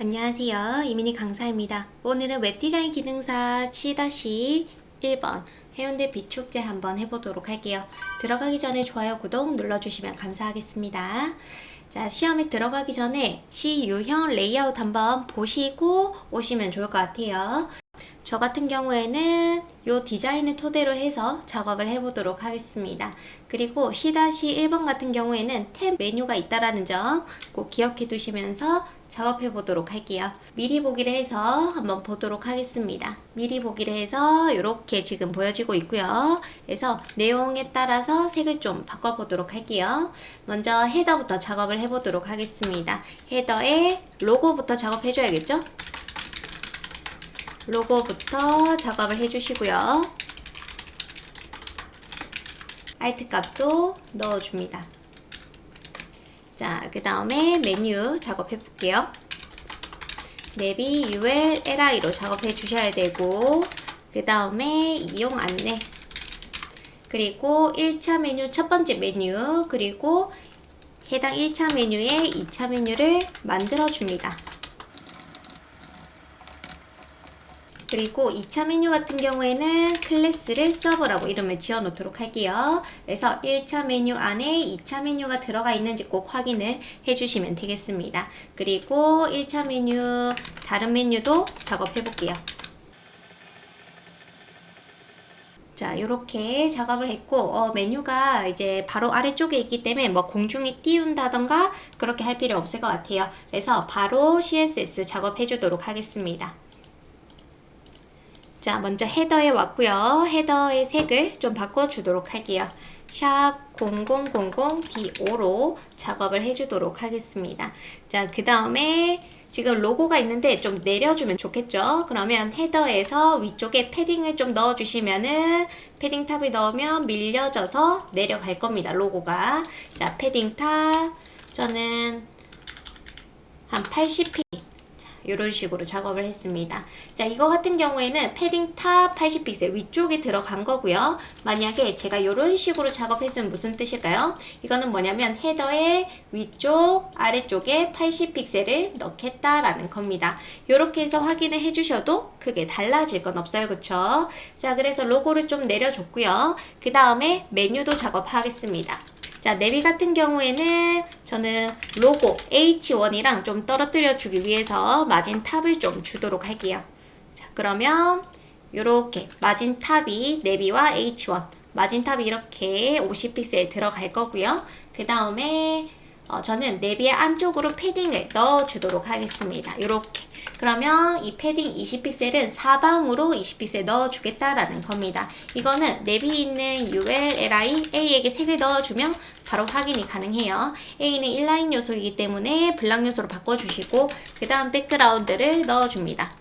안녕하세요. 이민희 강사입니다. 오늘은 웹디자인 기능사 C-1번 해운대 비축제 한번 해보도록 할게요. 들어가기 전에 좋아요, 구독 눌러주시면 감사하겠습니다. 자, 시험에 들어가기 전에 시 유형 레이아웃 한번 보시고 오시면 좋을 것 같아요. 저 같은 경우에는 이 디자인을 토대로 해서 작업을 해보도록 하겠습니다. 그리고 C-1번 같은 경우에는 탭 메뉴가 있다라는 점 꼭 기억해 두시면서 작업해 보도록 할게요. 미리 보기를 해서 한번 보도록 하겠습니다. 미리 보기를 해서 이렇게 지금 보여지고 있고요. 그래서 내용에 따라서 색을 좀 바꿔보도록 할게요. 먼저 헤더부터 작업을 해보도록 하겠습니다. 헤더에 로고부터 작업해 줘야겠죠? 로고부터 작업을 해주시고요. 알트 값도 넣어줍니다. 자, 그 다음에 메뉴 작업해 볼게요. 내비 ULLI로 작업해 주셔야 되고, 그 다음에 이용 안내, 그리고 1차 메뉴 첫 번째 메뉴, 그리고 해당 1차 메뉴에 2차 메뉴를 만들어 줍니다. 그리고 2차 메뉴 같은 경우에는 클래스를 서버라고 이름을 지어 놓도록 할게요. 그래서 1차 메뉴 안에 2차 메뉴가 들어가 있는지 꼭 확인을 해주시면 되겠습니다. 그리고 1차 메뉴, 다른 메뉴도 작업해 볼게요. 자, 요렇게 작업을 했고, 메뉴가 이제 바로 아래쪽에 있기 때문에 뭐 공중에 띄운다던가 그렇게 할 필요 없을 것 같아요. 그래서 바로 CSS 작업해 주도록 하겠습니다. 자, 먼저 헤더에 왔고요. 헤더의 색을 좀 바꿔주도록 할게요. 샵 0000D5로 작업을 해주도록 하겠습니다. 자, 그 다음에 지금 로고가 있는데 좀 내려주면 좋겠죠? 그러면 헤더에서 위쪽에 패딩을 좀 넣어주시면은 패딩 탑을 넣으면 밀려져서 내려갈 겁니다. 로고가. 자, 패딩 탑 저는 한 80p 이런 식으로 작업을 했습니다. 자, 이거 같은 경우에는 패딩 탑 80픽셀 위쪽에 들어간 거고요. 만약에 제가 이런 식으로 작업했으면 무슨 뜻일까요? 이거는 뭐냐면 헤더의 위쪽, 아래쪽에 80픽셀을 넣겠다라는 겁니다. 이렇게 해서 확인을 해주셔도 크게 달라질 건 없어요. 그쵸? 자, 그래서 로고를 좀 내려줬고요. 그 다음에 메뉴도 작업하겠습니다. 자, 내비 같은 경우에는 저는 로고 H1이랑 좀 떨어뜨려 주기 위해서 마진 탑을 좀 주도록 할게요. 자, 그러면 요렇게 마진 탑이 내비와 H1 마진 탑이 이렇게 50픽셀 들어갈 거고요. 그 다음에 저는 내비의 안쪽으로 패딩을 넣어 주도록 하겠습니다. 요렇게. 그러면 이 패딩 20픽셀은 사방으로 20픽셀 넣어 주겠다라는 겁니다. 이거는 내비 있는 ULLI A에게 색을 넣어주면 바로 확인이 가능해요. A는 인라인 요소이기 때문에 블락 요소로 바꿔주시고 그 다음 백그라운드를 넣어줍니다.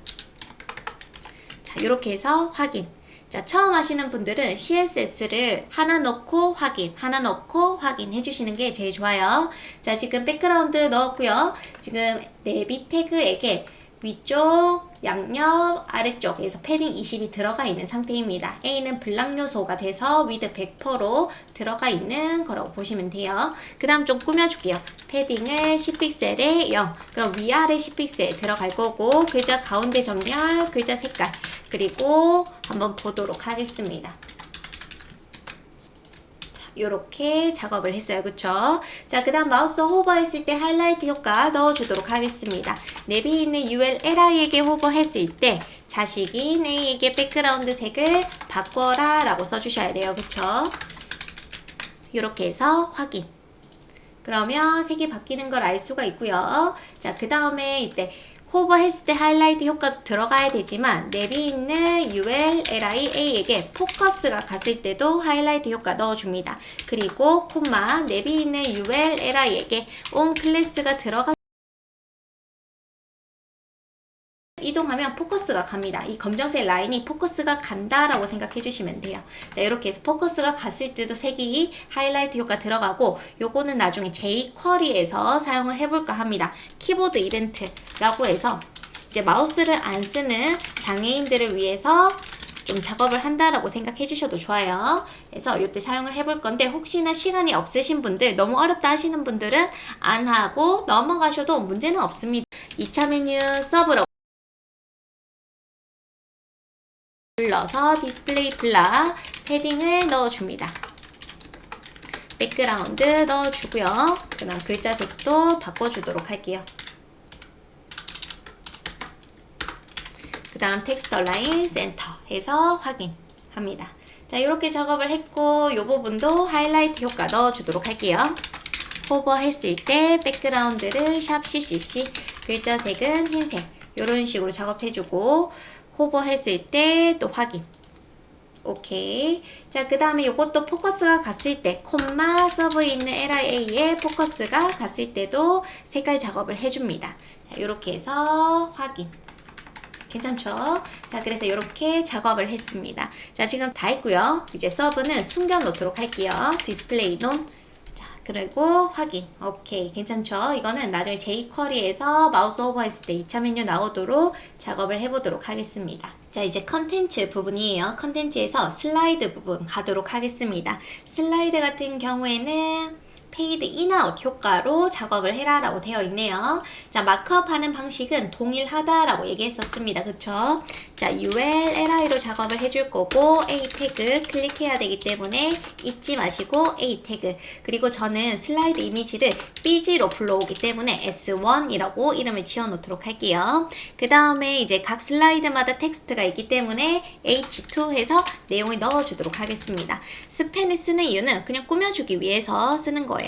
자, 이렇게 해서 확인. 자, 처음 하시는 분들은 CSS를 하나 넣고 확인, 하나 넣고 확인 해주시는 게 제일 좋아요. 자, 지금 백그라운드 넣었고요. 지금 내비 태그에게 위쪽, 양옆, 아래쪽에서 패딩 20이 들어가 있는 상태입니다. A는 블락 요소가 돼서 위드 100%로 들어가 있는 거라고 보시면 돼요. 그 다음 좀 꾸며줄게요. 패딩을 10픽셀에 0, 그럼 위아래 10픽셀 들어갈 거고 글자 가운데 정렬, 글자 색깔, 그리고 한번 보도록 하겠습니다. 요렇게 작업을 했어요. 그쵸? 자, 그 다음 마우스 호버했을 때 하이라이트 효과 넣어주도록 하겠습니다. 내비 있는 ULLI에게 호버했을 때 자식인 A에게 백그라운드 색을 바꿔라 라고 써주셔야 돼요. 그쵸? 요렇게 해서 확인. 그러면 색이 바뀌는 걸 알 수가 있고요. 자, 그 다음에 이때 호버 했을 때 하이라이트 효과도 들어가야 되지만 내비 있는 ULLIA에게 포커스가 갔을 때도 하이라이트 효과 넣어줍니다. 그리고 콤마 내비 있는 ULLI에게 on 클래스가 들어가 이동하면 포커스가 갑니다. 이 검정색 라인이 포커스가 간다라고 생각해 주시면 돼요. 자, 이렇게 해서 포커스가 갔을 때도 색이 하이라이트 효과 들어가고 요거는 나중에 jQuery에서 사용을 해볼까 합니다. 키보드 이벤트라고 해서 이제 마우스를 안 쓰는 장애인들을 위해서 좀 작업을 한다라고 생각해 주셔도 좋아요. 그래서 이때 사용을 해볼 건데 혹시나 시간이 없으신 분들, 너무 어렵다 하시는 분들은 안 하고 넘어가셔도 문제는 없습니다. 2차 메뉴 서브로 눌러서 디스플레이 블락 패딩을 넣어줍니다. 백그라운드 넣어주고요. 그 다음 글자 색도 바꿔주도록 할게요. 그 다음 텍스트 라인 센터 해서 확인합니다. 자, 이렇게 작업을 했고 이 부분도 하이라이트 효과 넣어주도록 할게요. 호버 했을 때 백그라운드를 샵 CCC, 글자 색은 흰색 이런 식으로 작업해주고 호버 했을 때 또 확인. 오케이. 자, 그 다음에 이것도 포커스가 갔을 때 콤마 서브에 있는 LIA에 포커스가 갔을 때도 색깔 작업을 해줍니다. 자, 이렇게 해서 확인. 괜찮죠? 자, 그래서 이렇게 작업을 했습니다. 자, 지금 다 했고요. 이제 서브는 숨겨 놓도록 할게요. 디스플레이 논. 자, 그리고 확인. 오케이. 괜찮죠? 이거는 나중에 jQuery에서 마우스 오버 했을 때 2차 메뉴 나오도록 작업을 해보도록 하겠습니다. 자, 이제 컨텐츠 부분이에요. 컨텐츠에서 슬라이드 부분 가도록 하겠습니다. 슬라이드 같은 경우에는 페이드 인아웃 효과로 작업을 해라 라고 되어 있네요. 자, 마크업 하는 방식은 동일하다 라고 얘기했었습니다. 그쵸? 자, ULLI로 작업을 해줄 거고 A 태그 클릭해야 되기 때문에 잊지 마시고 A 태그, 그리고 저는 슬라이드 이미지를 BG로 불러오기 때문에 S1이라고 이름을 지어 놓도록 할게요. 그 다음에 이제 각 슬라이드마다 텍스트가 있기 때문에 H2 해서 내용을 넣어주도록 하겠습니다. 스팬을 쓰는 이유는 그냥 꾸며주기 위해서 쓰는 거예요.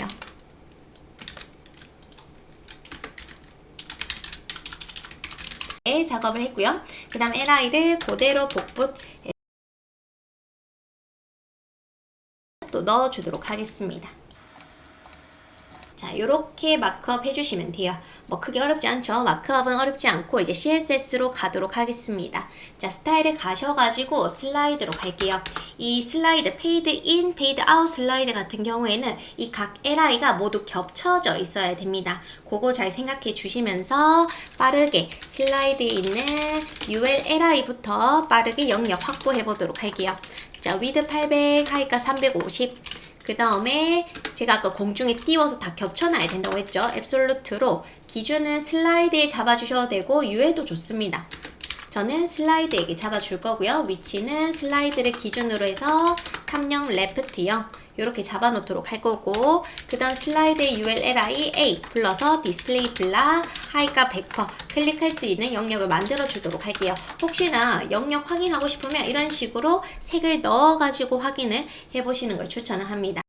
작업을 했고요. 그 다음 LI를 그대로 복붙 또 넣어주도록 하겠습니다. 자, 이렇게 마크업 해주시면 돼요. 뭐 크게 어렵지 않죠? 마크업은 어렵지 않고 이제 CSS로 가도록 하겠습니다. 자, 스타일에 가셔가지고 슬라이드로 갈게요. 이 슬라이드 페이드 인, 페이드 아웃 슬라이드 같은 경우에는 이 각 LI가 모두 겹쳐져 있어야 됩니다. 그거 잘 생각해 주시면서 빠르게 슬라이드에 있는 ULLI부터 빠르게 영역 확보해 보도록 할게요. 자, 위드 800, 하이가 350. 그 다음에 제가 아까 공중에 띄워서 다 겹쳐놔야 된다고 했죠. 앱솔루트로 기준은 슬라이드에 잡아주셔도 되고 U에도 좋습니다. 저는 슬라이드에게 잡아줄 거고요. 위치는 슬라이드를 기준으로 해서 3영 레프트 0 이렇게 잡아놓도록 할 거고, 그 다음 슬라이드의 ULLI A 불러서 디스플레이 블락 하이가 100% 클릭할 수 있는 영역을 만들어 주도록 할게요. 혹시나 영역 확인하고 싶으면 이런 식으로 색을 넣어가지고 확인을 해보시는 걸 추천을 합니다.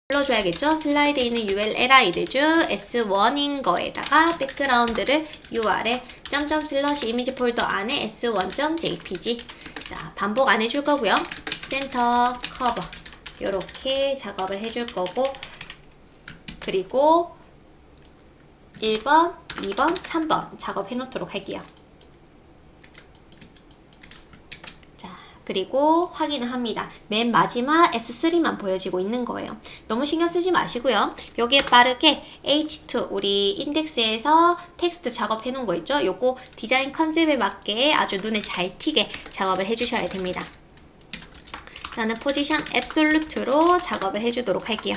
불러줘야겠죠? 슬라이드에 있는 ULLI들 중 S1인 거에다가 백그라운드를 UR에 점점 슬러시 이미지 폴더 안에 S1.jpg. 자, 반복 안 해줄 거고요. 센터 커버 이렇게 작업을 해줄 거고, 그리고 1번, 2번, 3번 작업해 놓도록 할게요. 그리고 확인을 합니다. 맨 마지막 S3만 보여지고 있는 거예요. 너무 신경 쓰지 마시고요. 여기에 빠르게 H2 우리 인덱스에서 텍스트 작업해 놓은 거 있죠? 요거 디자인 컨셉에 맞게 아주 눈에 잘 튀게 작업을 해주셔야 됩니다. 저는 포지션 앱솔루트로 작업을 해주도록 할게요.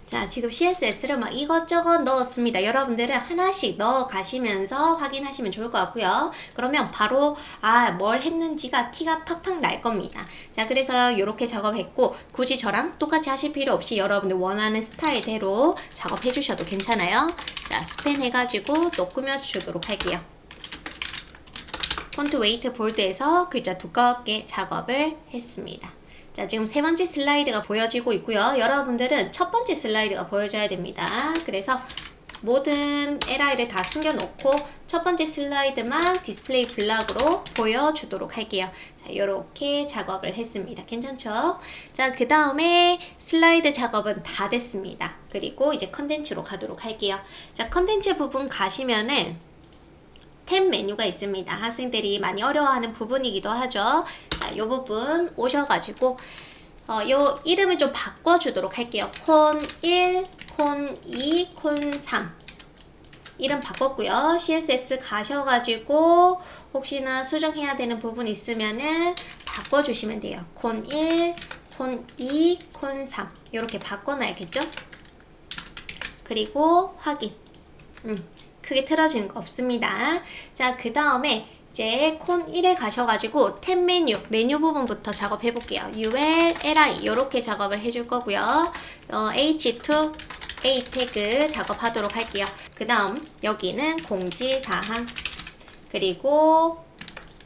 자, 지금 CSS를 막 이것저것 넣었습니다. 여러분들은 하나씩 넣어 가시면서 확인하시면 좋을 것 같고요. 그러면 바로 뭘 했는지가 티가 팍팍 날 겁니다. 자, 그래서 이렇게 작업했고, 굳이 저랑 똑같이 하실 필요 없이 여러분들 원하는 스타일대로 작업해 주셔도 괜찮아요. 자, 스팬 해가지고 또 꾸며주도록 할게요. 폰트 웨이트 볼드에서 글자 두껍게 작업을 했습니다. 자, 지금 세 번째 슬라이드가 보여지고 있고요. 여러분들은 첫 번째 슬라이드가 보여져야 됩니다. 그래서 모든 LI를 다 숨겨놓고 첫 번째 슬라이드만 디스플레이 블락으로 보여주도록 할게요. 자, 이렇게 작업을 했습니다. 괜찮죠? 자, 그 다음에 슬라이드 작업은 다 됐습니다. 그리고 이제 컨텐츠로 가도록 할게요. 자, 컨텐츠 부분 가시면은 템 메뉴가 있습니다. 학생들이 많이 어려워하는 부분이기도 하죠. 자, 이 부분 오셔가지고 요 이름을 좀 바꿔주도록 할게요. 콘 1, 콘 2, 콘 3 이름 바꿨고요. CSS 가셔가지고 혹시나 수정해야 되는 부분 있으면은 바꿔주시면 돼요. 콘 1, 콘 2, 콘 3 이렇게 바꿔놔야겠죠? 그리고 확인. 크게 틀어지는 거 없습니다. 자, 그 다음에 이제 콘 1에 가셔가지고 템 메뉴 부분부터 작업해 볼게요. UL, LI 이렇게 작업을 해줄 거고요. H2, A 태그 작업하도록 할게요. 그 다음 여기는 공지사항 그리고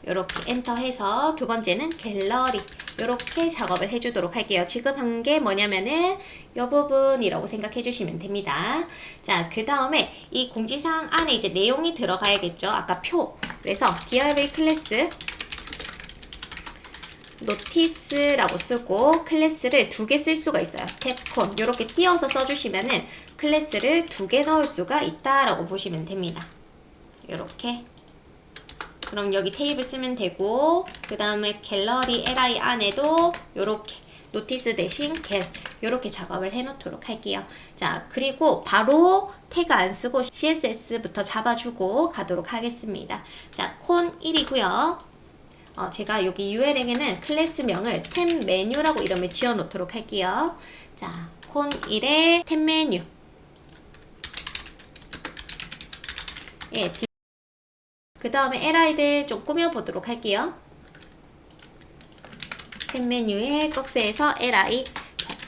이렇게 엔터해서 두 번째는 갤러리 이렇게 작업을 해주도록 할게요. 지금 한 게 뭐냐면은 이 부분이라고 생각해 주시면 됩니다. 자, 그 다음에 이 공지사항 안에 이제 내용이 들어가야겠죠. 아까 표. 그래서 div 클래스 노티스라고 쓰고 클래스를 두 개 쓸 수가 있어요. 탭콘 이렇게 띄어서 써주시면은 클래스를 두 개 넣을 수가 있다라고 보시면 됩니다. 이렇게. 그럼 여기 테이블 쓰면 되고 그 다음에 갤러리 li 안에도 이렇게 노티스 대신 겟 이렇게 작업을 해 놓도록 할게요. 자, 그리고 바로 태그 안 쓰고 CSS부터 잡아주고 가도록 하겠습니다. 자, 콘 1이고요. 제가 여기 UL에게는 클래스명을 템 메뉴라고 이름을 지어 놓도록 할게요. 자, 콘 1의 템 메뉴. 예, 그 다음에 LI들 좀 꾸며보도록 할게요. 템 메뉴에 꺽쇠에서 LI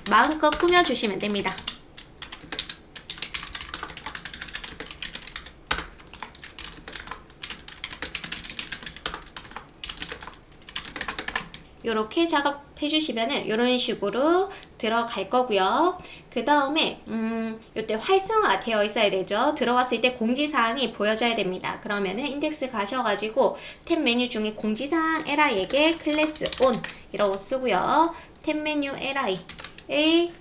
마음껏 꾸며주시면 됩니다. 요렇게 작업해 주시면은 요런 식으로 들어갈 거고요. 그 다음에 요때 활성화 되어 있어야 되죠. 들어왔을 때 공지사항이 보여져야 됩니다. 그러면은 인덱스 가셔가지고 탭 메뉴 중에 공지사항 li에게 클래스 on 이라고 쓰고요. 탭 메뉴 li의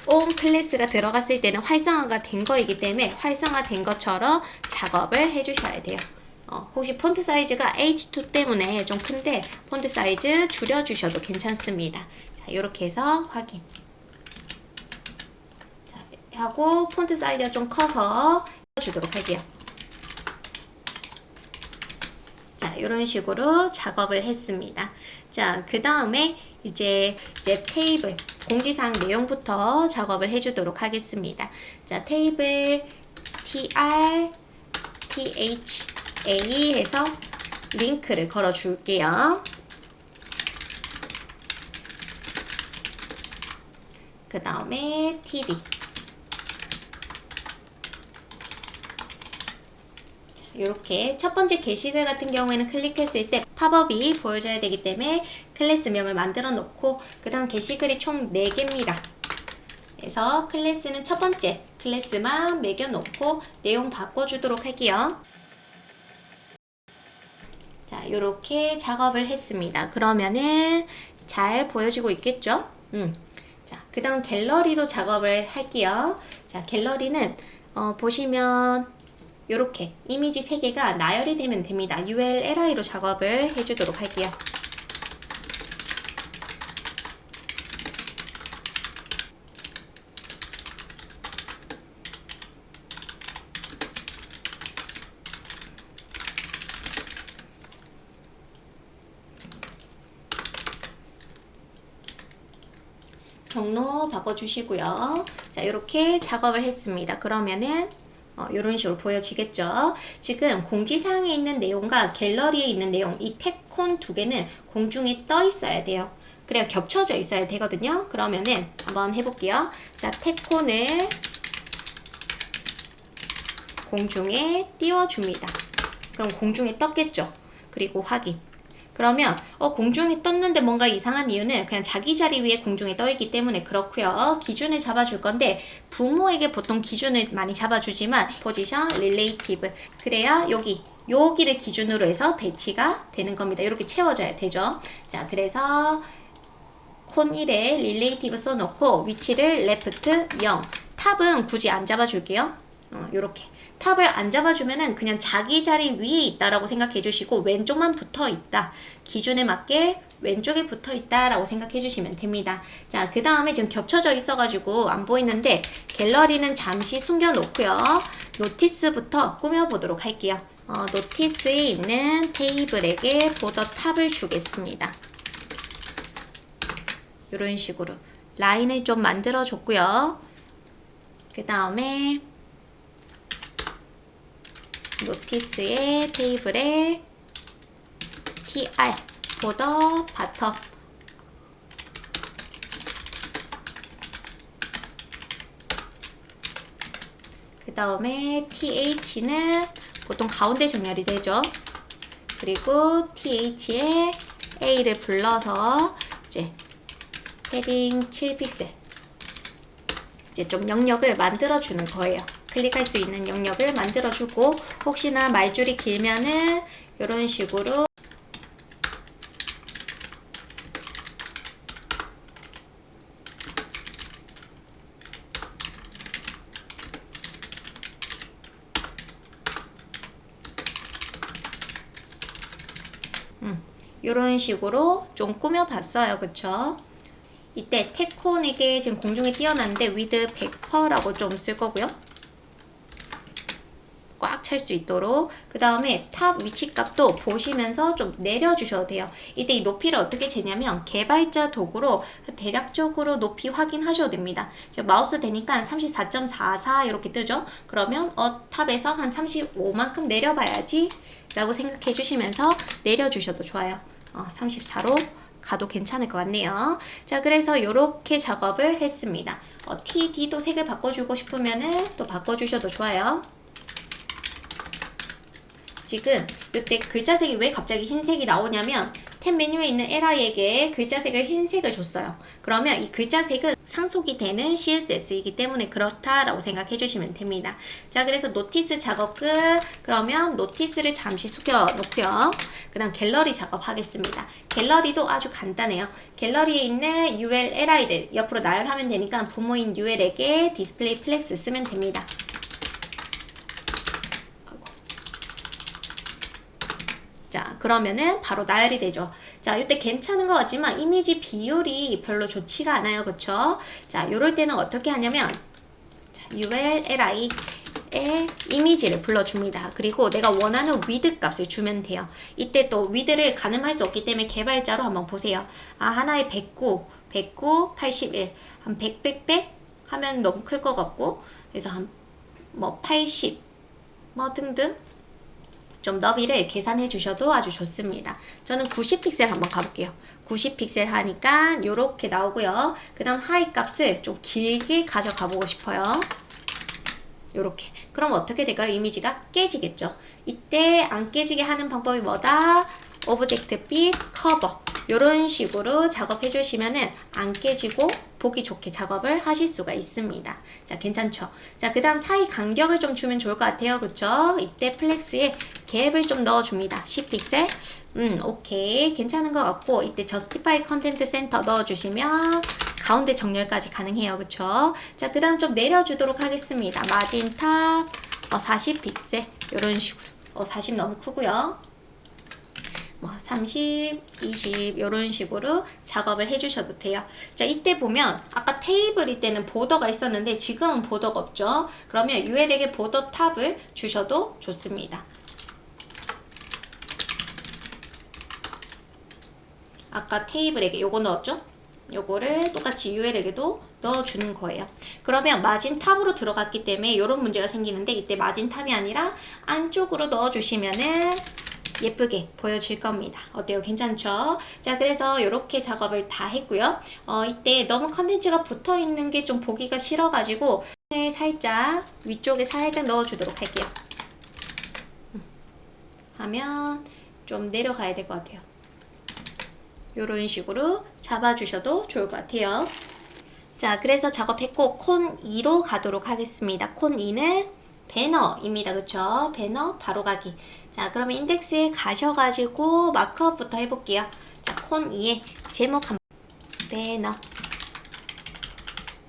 on 클래스가 들어갔을 때는 활성화가 된 거이기 때문에 활성화된 것처럼 작업을 해주셔야 돼요. 혹시 폰트 사이즈가 H2 때문에 좀 큰데 폰트 사이즈 줄여주셔도 괜찮습니다. 자, 이렇게 해서 확인. 자, 하고 폰트 사이즈가 좀 커서 주도록 할게요. 자, 이런 식으로 작업을 했습니다. 자, 그 다음에 이제 테이블 공지사항 내용부터 작업을 해주도록 하겠습니다. 자, 테이블 tr th A 해서 링크를 걸어 줄게요. 그 다음에 td 이렇게 첫 번째 게시글 같은 경우에는 클릭했을 때 팝업이 보여져야 되기 때문에 클래스명을 만들어 놓고 그 다음 게시글이 총 4개입니다. 그래서 클래스는 첫 번째 클래스만 매겨 놓고 내용 바꿔주도록 할게요. 자, 요렇게 작업을 했습니다. 그러면은 잘 보여지고 있겠죠? 자, 그 다음 갤러리도 작업을 할게요. 자, 갤러리는 보시면 요렇게 이미지 3개가 나열이 되면 됩니다. UL, LI로 작업을 해주도록 할게요. 경로 바꿔주시고요. 자, 이렇게 작업을 했습니다. 그러면은 이런 식으로 보여지겠죠. 지금 공지사항에 있는 내용과 갤러리에 있는 내용, 이 탭콘 2개는 공중에 떠 있어야 돼요. 그래야 겹쳐져 있어야 되거든요. 그러면은 한번 해볼게요. 자, 탭콘을 공중에 띄워줍니다. 그럼 공중에 떴겠죠. 그리고 확인. 그러면 공중에 떴는데 뭔가 이상한 이유는 그냥 자기 자리 위에 공중에 떠 있기 때문에 그렇고요. 기준을 잡아줄 건데 부모에게 보통 기준을 많이 잡아주지만 포지션, 릴레이티브 그래야 여기를 기준으로 해서 배치가 되는 겁니다. 이렇게 채워져야 되죠. 자, 그래서 콘 1에 릴레이티브 써놓고 위치를 레프트 0 탑은 굳이 안 잡아줄게요. 요렇게 탑을 안 잡아주면은 그냥 자기 자리 위에 있다라고 생각해 주시고 왼쪽만 붙어 있다. 기준에 맞게 왼쪽에 붙어 있다라고 생각해 주시면 됩니다. 자, 그 다음에 지금 겹쳐져 있어가지고 안 보이는데 갤러리는 잠시 숨겨 놓고요. 노티스부터 꾸며보도록 할게요. 노티스에 있는 테이블에게 보더 탑을 주겠습니다. 이런 식으로 라인을 좀 만들어 줬고요. 그 다음에 노티스의 테이블에 TR 보더 바텀 그 다음에 TH는 보통 가운데 정렬이 되죠. 그리고 TH에 A를 불러서 이제 패딩 7픽셀 이제 좀 영역을 만들어 주는 거예요. 클릭할 수 있는 영역을 만들어 주고 혹시나 말줄이 길면은 이런 식으로 이런 식으로 좀 꾸며봤어요. 그쵸? 이때 테콘에게 지금 공중에 띄어놨는데 위드 100%라고 좀 쓸 거고요. 꽉 찰 수 있도록 그 다음에 탑 위치 값도 보시면서 좀 내려주셔도 돼요. 이때 이 높이를 어떻게 재냐면 개발자 도구로 대략적으로 높이 확인하셔도 됩니다. 지금 마우스 대니까 34.44 이렇게 뜨죠. 그러면 탑에서 한 35만큼 내려봐야지 라고 생각해 주시면서 내려주셔도 좋아요. 34로 가도 괜찮을 것 같네요. 자, 그래서 이렇게 작업을 했습니다. TD도 색을 바꿔주고 싶으면은 또 바꿔주셔도 좋아요. 지금 이때 글자색이 왜 갑자기 흰색이 나오냐면 탭 메뉴에 있는 LI에게 글자색을 흰색을 줬어요. 그러면 이 글자색은 상속이 되는 CSS이기 때문에 그렇다라고 생각해 주시면 됩니다. 자, 그래서 노티스 작업 끝. 그러면 노티스를 잠시 숙여 놓고요. 그 다음 갤러리 작업하겠습니다. 갤러리도 아주 간단해요. 갤러리에 있는 UL, LI들 옆으로 나열하면 되니까 부모인 UL에게 디스플레이 플렉스 쓰면 됩니다. 자, 그러면은 바로 나열이 되죠. 자, 이때 괜찮은 것 같지만 이미지 비율이 별로 좋지가 않아요. 그쵸? 자, 요럴 때는 어떻게 하냐면 자, ULLI에 이미지를 불러줍니다. 그리고 내가 원하는 위드 값을 주면 돼요. 이때 또 위드를 가늠할 수 없기 때문에 개발자로 한번 보세요. 하나에 109, 81, 한 100 하면 너무 클 것 같고 그래서 한 80 등등 좀 너비를 계산해 주셔도 아주 좋습니다. 저는 90픽셀 한번 가볼게요. 90픽셀 하니까 이렇게 나오고요. 그 다음 하이 값을 좀 길게 가져가 보고 싶어요. 요렇게. 그럼 어떻게 될까요? 이미지가 깨지겠죠. 이때 안 깨지게 하는 방법이 뭐다? 오브젝트 빛 커버 이런 식으로 작업해 주시면은 안 깨지고 보기 좋게 작업을 하실 수가 있습니다. 자, 괜찮죠? 자, 그 다음 사이 간격을 좀 주면 좋을 것 같아요. 그쵸? 이때 플렉스에 갭을 좀 넣어줍니다. 10픽셀. 오케이. 괜찮은 것 같고, 이때 Justify Content Center 넣어주시면 가운데 정렬까지 가능해요. 그쵸? 자, 그 다음 좀 내려주도록 하겠습니다. 마진 탑, 40픽셀. 이런 식으로. 40 너무 크고요. 30, 20 이런 식으로 작업을 해주셔도 돼요. 자, 이때 보면 아까 테이블일 때는 보더가 있었는데 지금은 보더가 없죠. 그러면 UL에게 보더 탑을 주셔도 좋습니다. 아까 테이블에게 요거 넣었죠? 요거를 똑같이 UL에게도 넣어주는 거예요. 그러면 마진 탑으로 들어갔기 때문에 이런 문제가 생기는데 이때 마진 탑이 아니라 안쪽으로 넣어주시면은 예쁘게 보여질 겁니다. 어때요? 괜찮죠? 자, 그래서 이렇게 작업을 다 했고요. 이때 너무 컨텐츠가 붙어 있는 게 좀 보기가 싫어가지고 살짝 위쪽에 살짝 넣어주도록 할게요. 하면 좀 내려가야 될 것 같아요. 이런 식으로 잡아주셔도 좋을 것 같아요. 자, 그래서 작업했고 콘 2로 가도록 하겠습니다. 콘 2는 배너입니다. 그쵸? 배너 바로 가기. 자, 그러면 인덱스에 가셔가지고 마크업부터 해볼게요. 자, 콘 2에 제목 한 배너.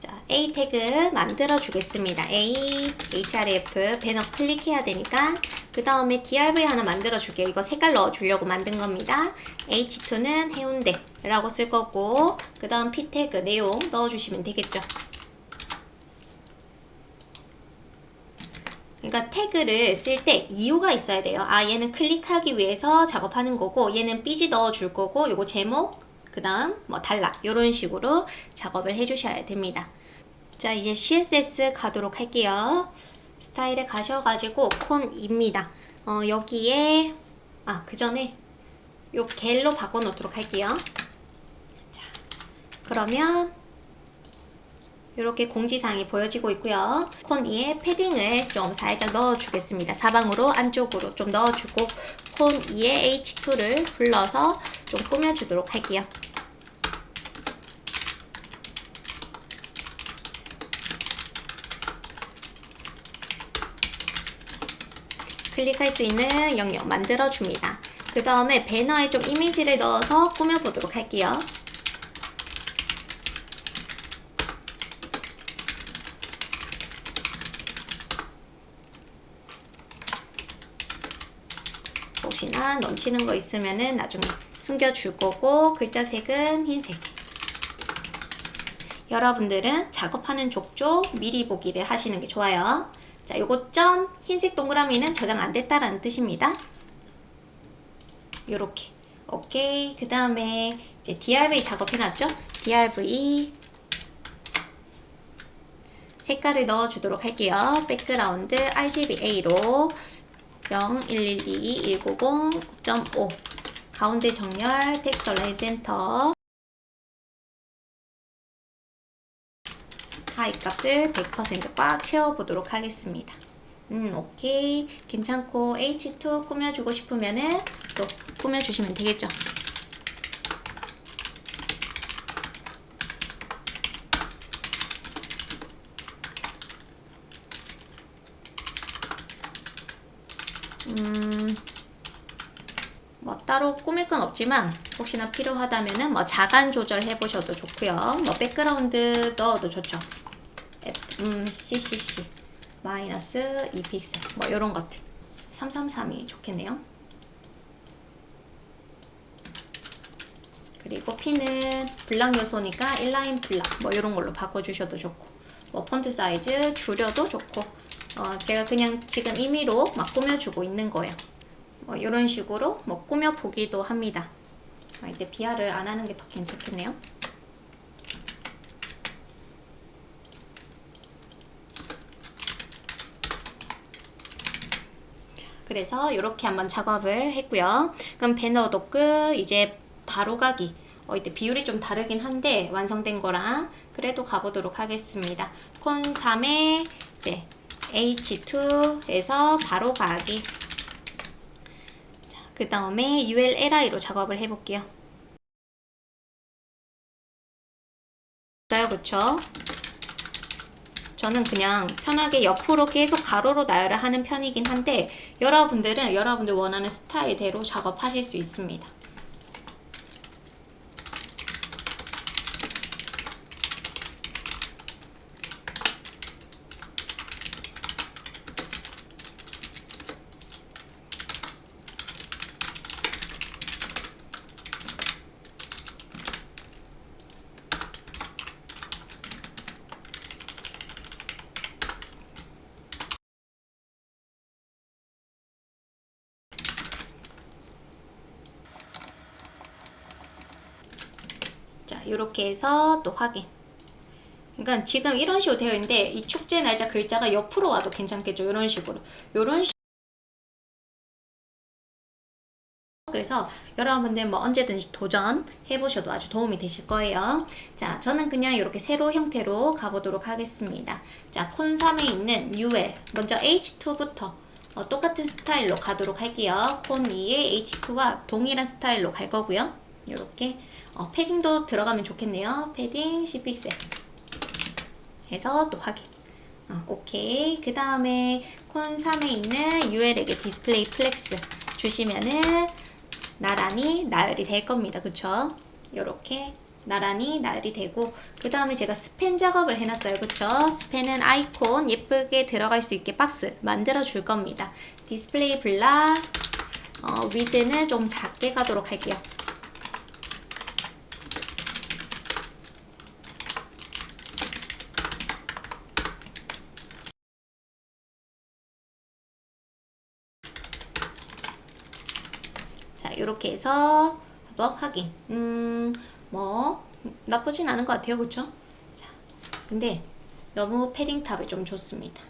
자, A 태그 만들어 주겠습니다. A, href 배너 클릭해야 되니까 그 다음에 div 하나 만들어 줄게요. 이거 색깔 넣어 주려고 만든 겁니다. h2는 해운대 라고 쓸 거고 그 다음 p 태그 내용 넣어 주시면 되겠죠. 그러니까 태그를 쓸 때 이유가 있어야 돼요. 아, 얘는 클릭하기 위해서 작업하는 거고 얘는 삐지 넣어 줄 거고 요거 제목 그 다음 뭐 단락 이런 식으로 작업을 해 주셔야 됩니다. 자, 이제 CSS 가도록 할게요. 스타일에 가셔가지고 콘입니다. 여기에 그 전에 요 갤로 바꿔놓도록 할게요. 자, 그러면 이렇게 공지사항이 보여지고 있고요. 콘 2에 패딩을 좀 살짝 넣어주겠습니다. 사방으로 안쪽으로 좀 넣어주고 콘 2에 H2를 불러서 좀 꾸며주도록 할게요. 클릭할 수 있는 영역 만들어줍니다. 그 다음에 배너에 좀 이미지를 넣어서 꾸며보도록 할게요. 혹시나 넘치는 거 있으면은 나중에 숨겨줄 거고 글자 색은 흰색. 여러분들은 작업하는 족족 미리 보기를 하시는 게 좋아요. 자, 요거 점 흰색 동그라미는 저장 안 됐다라는 뜻입니다. 요렇게. 오케이. 그 다음에 이제 div 작업해놨죠? div 색깔을 넣어주도록 할게요. 백그라운드 RGBA로 0112190.5 가운데 정렬 텍스트 라인 센터 하이 값을 100% 꽉 채워보도록 하겠습니다. 오케이. 괜찮고 H2 꾸며주고 싶으면은 또 꾸며주시면 되겠죠. 뭐 따로 꾸밀 건 없지만 혹시나 필요하다면은 뭐 자간 조절해 보셔도 좋고요. 뭐 백그라운드 넣어도 좋죠. CCC 마이너스 2픽셀 뭐 요런 것들 333이 좋겠네요. 그리고 P는 블락 요소니까 인라인 블락 뭐 요런 걸로 바꿔주셔도 좋고 뭐 폰트 사이즈 줄여도 좋고 제가 그냥 지금 임의로 막 꾸며주고 있는 거예요. 뭐 이런 식으로 뭐 꾸며 보기도 합니다. 이때 비하를 안 하는 게 더 괜찮겠네요. 그래서 이렇게 한번 작업을 했고요. 그럼 배너도 끝. 이제 바로 가기. 이때 비율이 좀 다르긴 한데 완성된 거랑 그래도 가보도록 하겠습니다. 콘 3에 이제 H2에서 바로 가기. 그 다음에 ULLI로 작업을 해볼게요. 그쵸? 저는 그냥 편하게 옆으로 계속 가로로 나열을 하는 편이긴 한데 여러분들은 여러분들 원하는 스타일대로 작업하실 수 있습니다. 자, 이렇게 해서 또 확인. 그러니까 지금 이런 식으로 되어 있는데 이 축제 날짜 글자가 옆으로 와도 괜찮겠죠. 이런 식으로. 그래서 여러분들 뭐 언제든지 도전해 보셔도 아주 도움이 되실 거예요. 자, 저는 그냥 이렇게 세로 형태로 가보도록 하겠습니다. 자, 콘3에 있는 UL 먼저 H2부터 똑같은 스타일로 가도록 할게요. 콘2의 H2와 동일한 스타일로 갈 거고요. 이렇게 패딩도 들어가면 좋겠네요. 패딩 10픽셀 해서 또 확인. 오케이. 그 다음에 콘 3에 있는 UL에게 디스플레이 플렉스 주시면은 나란히 나열이 될 겁니다. 그쵸? 요렇게 나란히 나열이 되고, 그 다음에 제가 스팬 작업을 해놨어요. 그쵸? 스팬은 아이콘 예쁘게 들어갈 수 있게 박스 만들어 줄 겁니다. 디스플레이 블락, 위드는 좀 작게 가도록 할게요. 자, 이렇게 해서 한번 확인. 뭐 나쁘진 않은 것 같아요. 그쵸? 자, 근데 너무 패딩 탑이 좀 좋습니다.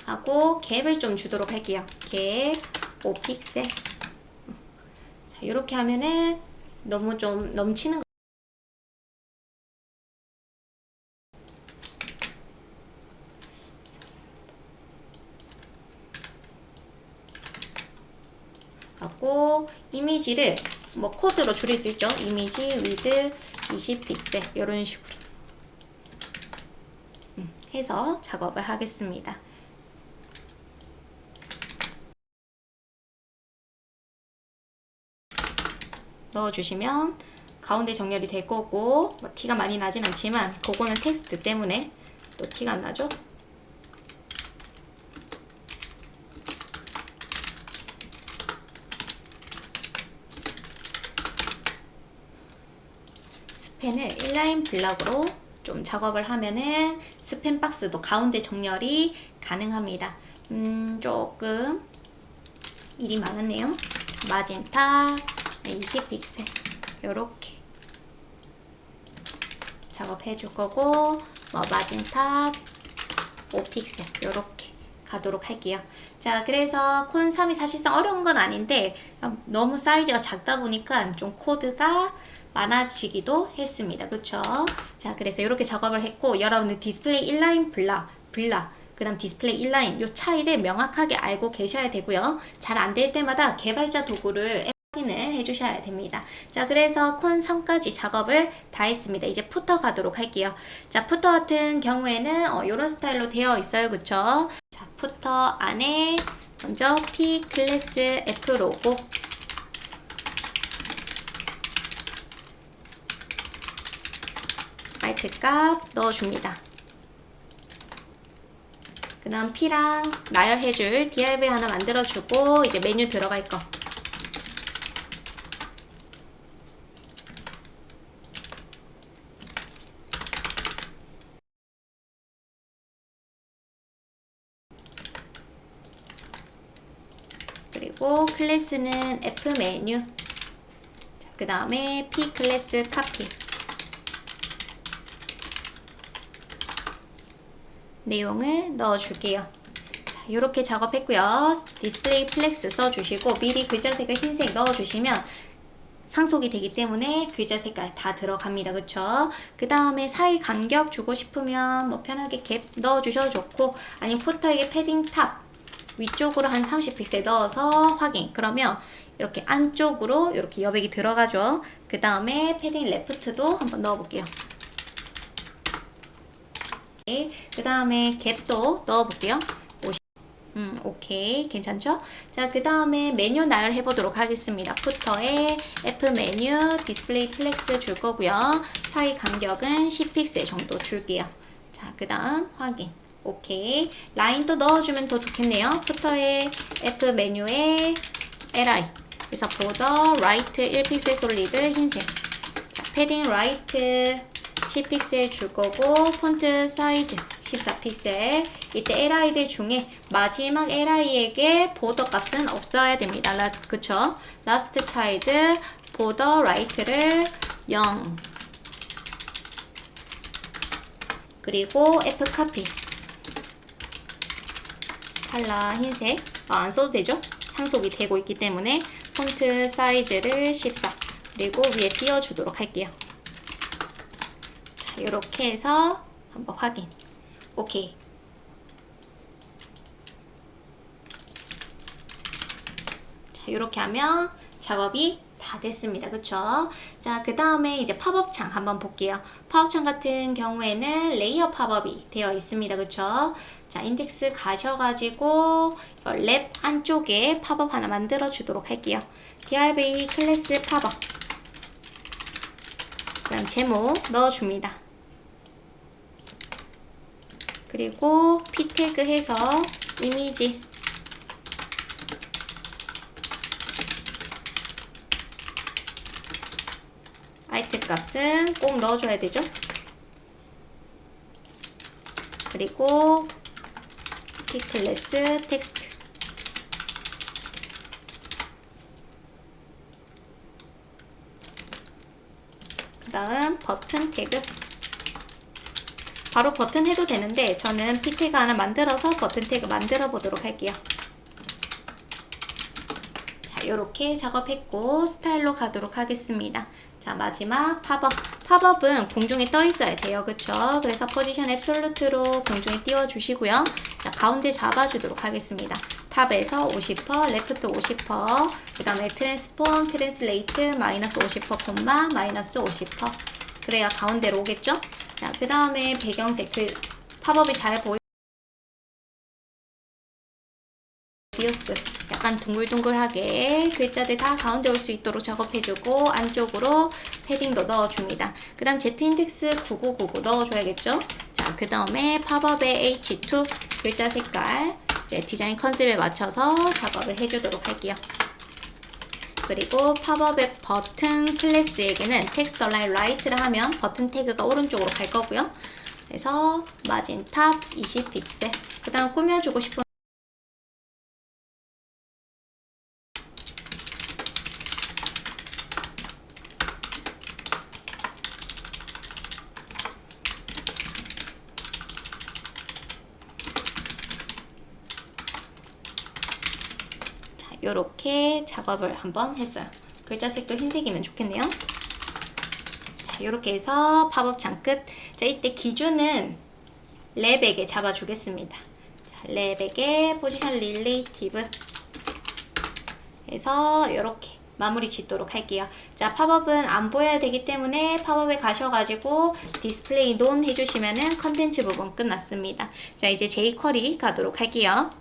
하고 갭을 좀 주도록 할게요. 갭 5픽셀. 자, 이렇게 하면은 너무 좀 넘치는 거 하고, 이미지를 뭐 코드로 줄일 수 있죠. 이미지 위드 20픽셀 이런 식으로 해서 작업을 하겠습니다. 넣어주시면 가운데 정렬이 될 거고, 뭐 티가 많이 나진 않지만 그거는 텍스트 때문에 또 티가 안 나죠. 스팬을 인라인 블락으로 좀 작업을 하면은 스팬 박스도 가운데 정렬이 가능합니다. 조금 일이 많았네요. 마젠타 20픽셀 요렇게 작업해 줄 거고, 뭐 마젠타 5픽셀 요렇게 가도록 할게요. 자, 그래서 콘 3이 사실상 어려운 건 아닌데 너무 사이즈가 작다 보니까 좀 코드가 많아지기도 했습니다. 그쵸? 자, 그래서 이렇게 작업을 했고, 여러분들 디스플레이 인라인 블락, 그 다음 디스플레이 인라인 요 차이를 명확하게 알고 계셔야 되고요. 잘 안 될 때마다 개발자 도구를 확인을 해주셔야 됩니다. 자, 그래서 콘 3까지 작업을 다 했습니다. 이제 푸터 가도록 할게요. 자, 푸터 같은 경우에는 이런 스타일로 되어 있어요. 그쵸? 자, 푸터 안에 먼저 P 클래스 F 로고, 라이트 값 넣어줍니다. 그 다음 P랑 나열해줄 div 하나 만들어주고, 이제 메뉴 들어갈 거. 그리고 클래스는 F 메뉴. 그 다음에 P 클래스 카피. 내용을 넣어줄게요. 자, 이렇게 작업했고요. 디스플레이 플렉스 써주시고, 미리 글자색을 흰색 넣어주시면 상속이 되기 때문에 글자 색깔 다 들어갑니다. 그쵸? 그 다음에 사이 간격 주고 싶으면 뭐 편하게 갭 넣어주셔도 좋고, 아니면 푸터에게 패딩 탑 위쪽으로 한 30픽셀 넣어서 확인. 그러면 이렇게 안쪽으로 이렇게 여백이 들어가죠. 그 다음에 패딩 레프트도 한번 넣어볼게요. 그 다음에 갭도 넣어볼게요. 오케이. 괜찮죠? 자, 그 다음에 메뉴 나열 해보도록 하겠습니다. 푸터에 F 메뉴 디스플레이 플렉스 줄 거고요. 사이 간격은 10픽셀 정도 줄게요. 자, 그 다음 확인. 오케이. 라인도 넣어주면 더 좋겠네요. 푸터에 F 메뉴에 LI. 그래서 보더 라이트 1픽셀 솔리드 흰색. 자, 패딩 라이트 10픽셀 줄 거고, 폰트 사이즈 14픽셀. 이때 LI들 중에 마지막 LI에게 보더 값은 없어야 됩니다. 그쵸? 라스트 차일드 보더 라이트를 0. 그리고 F 카피. 칼라 흰색. 안 써도 되죠? 상속이 되고 있기 때문에 폰트 사이즈를 14. 그리고 위에 띄워주도록 할게요. 자, 이렇게 해서 한번 확인. 오케이. 자, 이렇게 하면 작업이 다 다 됐습니다. 그쵸? 자, 그 다음에 이제 팝업 창 한번 볼게요. 팝업 창 같은 경우에는 레이어 팝업이 되어 있습니다. 그쵸? 자, 인덱스 가셔가지고 랩 안쪽에 팝업 하나 만들어 주도록 할게요. DRV 클래스 팝업. 그 다음 제목 넣어줍니다. 그리고 p 태그 해서 이미지 아이템 값은 꼭 넣어줘야 되죠. 그리고 p 클래스 텍스트. 그 다음 버튼 태그. 바로 버튼 해도 되는데 저는 p 태그 하나 만들어서 버튼 태그 만들어 보도록 할게요. 자, 이렇게 작업했고 스타일로 가도록 하겠습니다. 자, 마지막 팝업. 팝업은 공중에 떠 있어야 돼요. 그쵸? 그래서 포지션 앱솔루트로 공중에 띄워 주시고요. 자, 가운데 잡아주도록 하겠습니다. 탑에서 50%, 레프트 50%, 그 다음에 트랜스폼, 트랜슬레이트, 마이너스 50% 콤마, 마이너스 50%. 그래야 가운데로 오겠죠? 자, 그 다음에 배경색, 팝업이 잘 보이 디오스 약간 둥글둥글하게 글자들 다 가운데 올 수 있도록 작업해주고 안쪽으로 패딩도 넣어줍니다. 그 다음 Z인덱스 9999 넣어줘야겠죠? 자, 그 다음에 팝업의 H2 글자 색깔 이제 디자인 컨셉에 맞춰서 작업을 해주도록 할게요. 그리고 팝업의 버튼 클래스에게는 텍스트 얼라인 라이트를 하면 버튼 태그가 오른쪽으로 갈 거고요. 그래서 마진 탑 20픽셀. 그 다음 꾸며주고 싶은 요렇게 작업을 한번 했어요. 글자 색도 흰색이면 좋겠네요. 자, 요렇게 해서 팝업 창 끝. 자, 이때 기준은 랩에게 잡아주겠습니다. 자, 랩에게 포지션 릴레이티브 해서 요렇게 마무리 짓도록 할게요. 자, 팝업은 안 보여야 되기 때문에 팝업에 가셔가지고 디스플레이 논 해주시면은 컨텐츠 부분 끝났습니다. 자, 이제 jQuery 가도록 할게요.